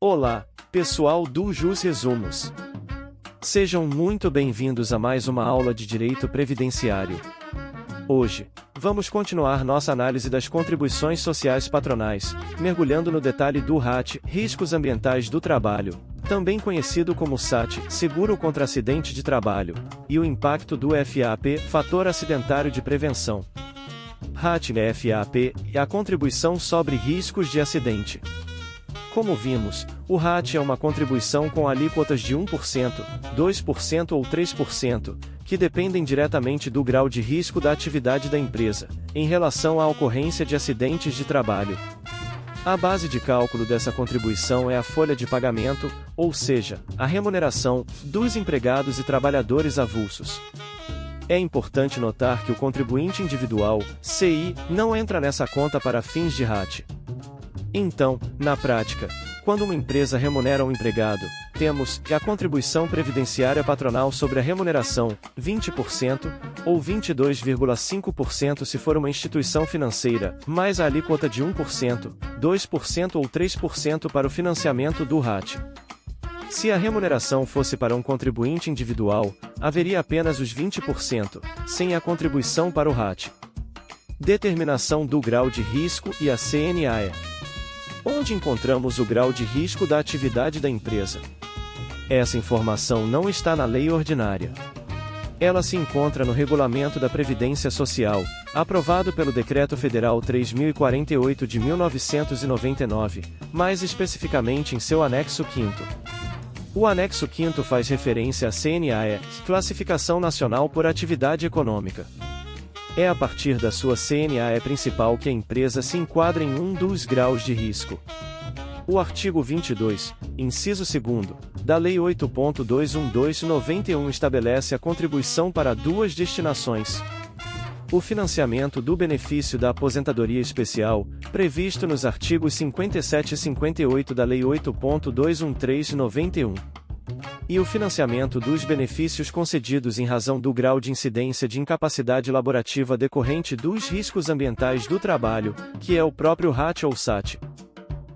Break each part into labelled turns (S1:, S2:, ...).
S1: Olá, pessoal do Jus Resumos. Sejam muito bem-vindos a mais uma aula de Direito Previdenciário. Hoje, vamos continuar nossa análise das contribuições sociais patronais, mergulhando no detalhe do RAT, Riscos Ambientais do Trabalho, também conhecido como SAT, Seguro contra Acidente de Trabalho, e o impacto do FAP, Fator Acidentário de Prevenção. RAT e FAP, e a contribuição sobre riscos de acidente. Como vimos, o RAT é uma contribuição com alíquotas de 1%, 2% ou 3%, que dependem diretamente do grau de risco da atividade da empresa, em relação à ocorrência de acidentes de trabalho. A base de cálculo dessa contribuição é a folha de pagamento, ou seja, a remuneração, dos empregados e trabalhadores avulsos. É importante notar que o contribuinte individual, CI, não entra nessa conta para fins de RAT. Então, na prática, quando uma empresa remunera um empregado, temos a contribuição previdenciária patronal sobre a remuneração, 20%, ou 22,5% se for uma instituição financeira, mais a alíquota de 1%, 2% ou 3% para o financiamento do RAT. Se a remuneração fosse para um contribuinte individual, haveria apenas os 20%, sem a contribuição para o RAT. Determinação do grau de risco e a CNAE. Onde encontramos o grau de risco da atividade da empresa? Essa informação não está na lei ordinária. Ela se encontra no Regulamento da Previdência Social, aprovado pelo Decreto Federal 3048 de 1999, mais especificamente em seu anexo 5º. O anexo 5º faz referência à CNAE, Classificação Nacional por Atividade Econômica. É a partir da sua CNAE principal que a empresa se enquadra em um dos graus de risco. O artigo 22, inciso 2º, da Lei 8.212/91 estabelece a contribuição para duas destinações. O financiamento do benefício da aposentadoria especial, previsto nos artigos 57 e 58 da Lei 8.213/91. E o financiamento dos benefícios concedidos em razão do grau de incidência de incapacidade laborativa decorrente dos riscos ambientais do trabalho, que é o próprio RAT ou SAT.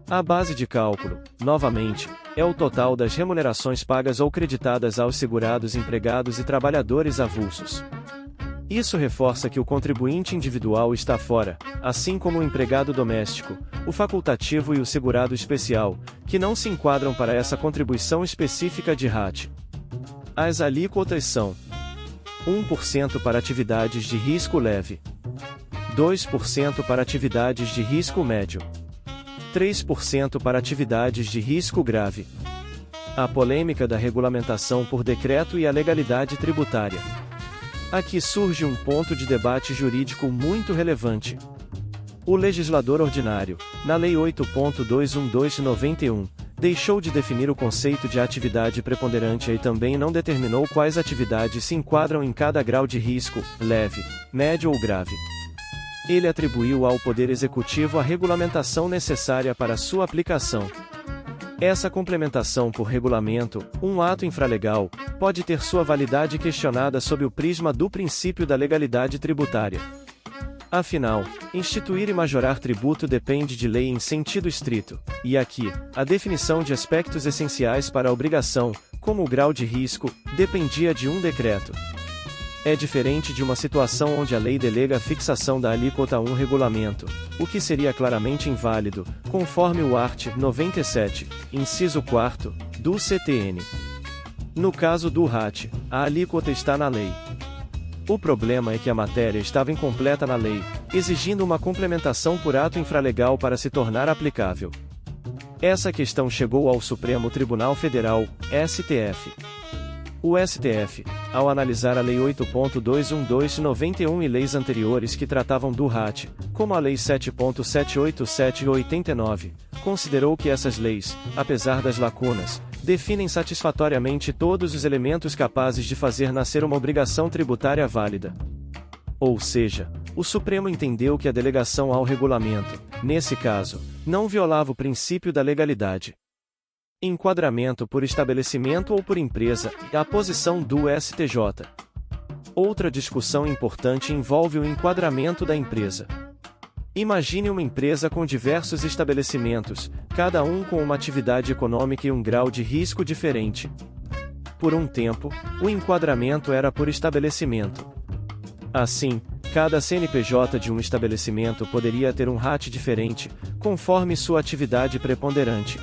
S1: A base de cálculo, novamente, é o total das remunerações pagas ou creditadas aos segurados empregados e trabalhadores avulsos. Isso reforça que o contribuinte individual está fora, assim como o empregado doméstico, o facultativo e o segurado especial, que não se enquadram para essa contribuição específica de RAT. As alíquotas são 1% para atividades de risco leve, 2% para atividades de risco médio, 3% para atividades de risco grave. A polêmica da regulamentação por decreto e a legalidade tributária. Aqui surge um ponto de debate jurídico muito relevante. O legislador ordinário, na Lei 8.212/91, deixou de definir o conceito de atividade preponderante e também não determinou quais atividades se enquadram em cada grau de risco, leve, médio ou grave. Ele atribuiu ao Poder Executivo a regulamentação necessária para sua aplicação. Essa complementação por regulamento, um ato infralegal, pode ter sua validade questionada sob o prisma do princípio da legalidade tributária. Afinal, instituir e majorar tributo depende de lei em sentido estrito, e aqui, a definição de aspectos essenciais para a obrigação, como o grau de risco, dependia de um decreto. É diferente de uma situação onde a lei delega a fixação da alíquota a um regulamento, o que seria claramente inválido, conforme o art. 97, inciso 4, do CTN. No caso do RAT, a alíquota está na lei. O problema é que a matéria estava incompleta na lei, exigindo uma complementação por ato infralegal para se tornar aplicável. Essa questão chegou ao Supremo Tribunal Federal, STF. O STF, ao analisar a Lei 8.212/91 e leis anteriores que tratavam do RAT, como a Lei 7.787/89, considerou que essas leis, apesar das lacunas, definem satisfatoriamente todos os elementos capazes de fazer nascer uma obrigação tributária válida. Ou seja, o Supremo entendeu que a delegação ao regulamento, nesse caso, não violava o princípio da legalidade. Enquadramento por estabelecimento ou por empresa, e a posição do STJ. Outra discussão importante envolve o enquadramento da empresa. Imagine uma empresa com diversos estabelecimentos, cada um com uma atividade econômica e um grau de risco diferente. Por um tempo, o enquadramento era por estabelecimento. Assim, cada CNPJ de um estabelecimento poderia ter um RAT diferente, conforme sua atividade preponderante.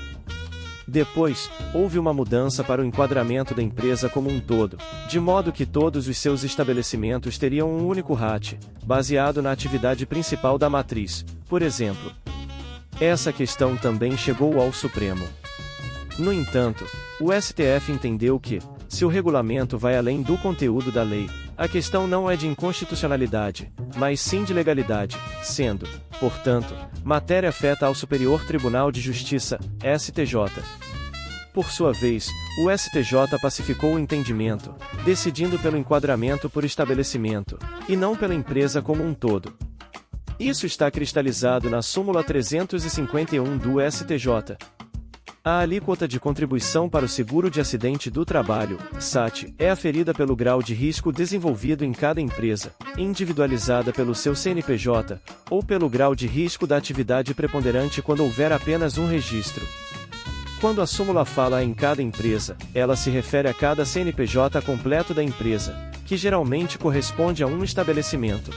S1: Depois, houve uma mudança para o enquadramento da empresa como um todo, de modo que todos os seus estabelecimentos teriam um único RAT, baseado na atividade principal da matriz, por exemplo. Essa questão também chegou ao Supremo. No entanto, o STF entendeu que, se o regulamento vai além do conteúdo da lei, a questão não é de inconstitucionalidade, mas sim de legalidade, sendo, portanto, matéria afeta ao Superior Tribunal de Justiça, STJ. Por sua vez, o STJ pacificou o entendimento, decidindo pelo enquadramento por estabelecimento, e não pela empresa como um todo. Isso está cristalizado na súmula 351 do STJ. A alíquota de contribuição para o seguro de acidente do trabalho, SAT, é aferida pelo grau de risco desenvolvido em cada empresa, individualizada pelo seu CNPJ, ou pelo grau de risco da atividade preponderante quando houver apenas um registro. Quando a súmula fala em cada empresa, ela se refere a cada CNPJ completo da empresa, que geralmente corresponde a um estabelecimento.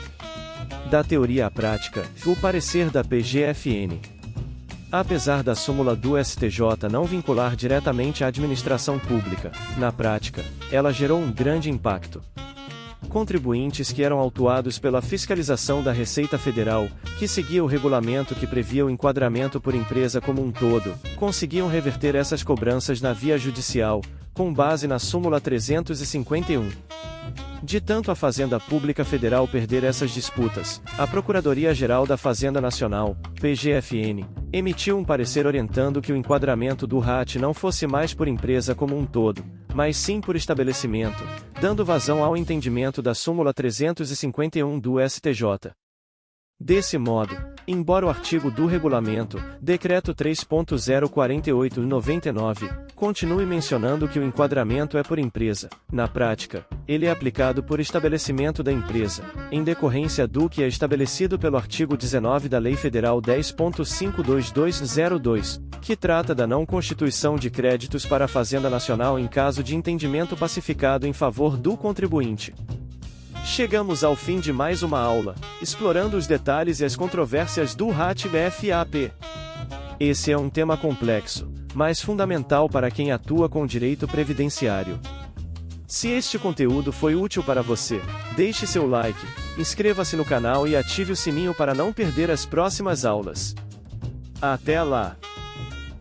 S1: Da teoria à prática, o parecer da PGFN. Apesar da súmula do STJ não vincular diretamente a administração pública, na prática, ela gerou um grande impacto. Contribuintes que eram autuados pela fiscalização da Receita Federal, que seguia o regulamento que previa o enquadramento por empresa como um todo, conseguiam reverter essas cobranças na via judicial, com base na súmula 351. De tanto a Fazenda Pública Federal perder essas disputas, a Procuradoria-Geral da Fazenda Nacional, PGFN, emitiu um parecer orientando que o enquadramento do RAT não fosse mais por empresa como um todo, mas sim por estabelecimento, dando vazão ao entendimento da súmula 351 do STJ. Desse modo, embora o artigo do regulamento, Decreto 3.048/99, continue mencionando que o enquadramento é por empresa, na prática, ele é aplicado por estabelecimento da empresa, em decorrência do que é estabelecido pelo artigo 19 da Lei Federal 10.52202, que trata da não constituição de créditos para a Fazenda Nacional em caso de entendimento pacificado em favor do contribuinte. Chegamos ao fim de mais uma aula, explorando os detalhes e as controvérsias do RAT-FAP. Esse é um tema complexo, mas fundamental para quem atua com direito previdenciário. Se este conteúdo foi útil para você, deixe seu like, inscreva-se no canal e ative o sininho para não perder as próximas aulas. Até lá!